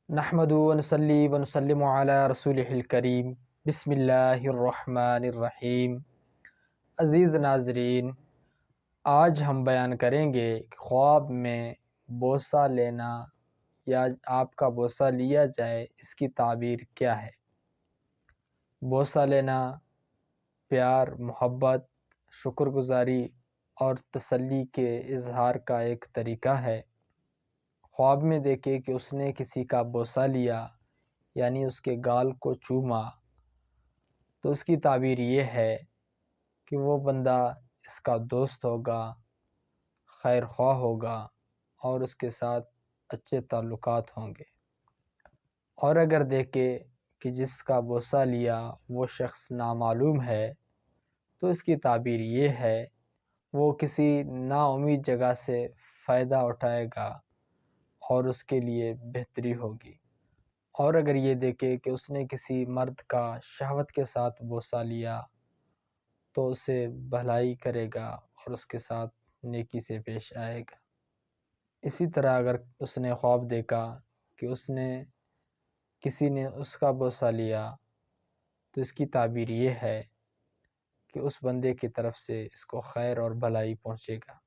نحمد و نصلی و نسلم علی رسولہ الکریم بسم اللہ الرحمن الرحیم۔ عزیز ناظرین، آج ہم بیان کریں گے کہ خواب میں بوسہ لینا یا آپ کا بوسہ لیا جائے، اس کی تعبیر کیا ہے۔ بوسہ لینا پیار، محبت، شکر گزاری اور تسلی کے اظہار کا ایک طریقہ ہے۔ خواب میں دیکھے کہ اس نے کسی کا بوسہ لیا، یعنی اس کے گال کو چوما، تو اس کی تعبیر یہ ہے کہ وہ بندہ اس کا دوست ہوگا، خیر خواہ ہوگا اور اس کے ساتھ اچھے تعلقات ہوں گے۔ اور اگر دیکھے کہ جس کا بوسہ لیا وہ شخص نامعلوم ہے، تو اس کی تعبیر یہ ہے وہ کسی نا امید جگہ سے فائدہ اٹھائے گا اور اس کے لیے بہتری ہوگی۔ اور اگر یہ دیکھے کہ اس نے کسی مرد کا شہوت کے ساتھ بوسہ لیا، تو اسے بھلائی کرے گا اور اس کے ساتھ نیکی سے پیش آئے گا۔ اسی طرح اگر اس نے خواب دیکھا کہ کسی نے اس کا بوسہ لیا، تو اس کی تعبیر یہ ہے کہ اس بندے کی طرف سے اس کو خیر اور بھلائی پہنچے گا۔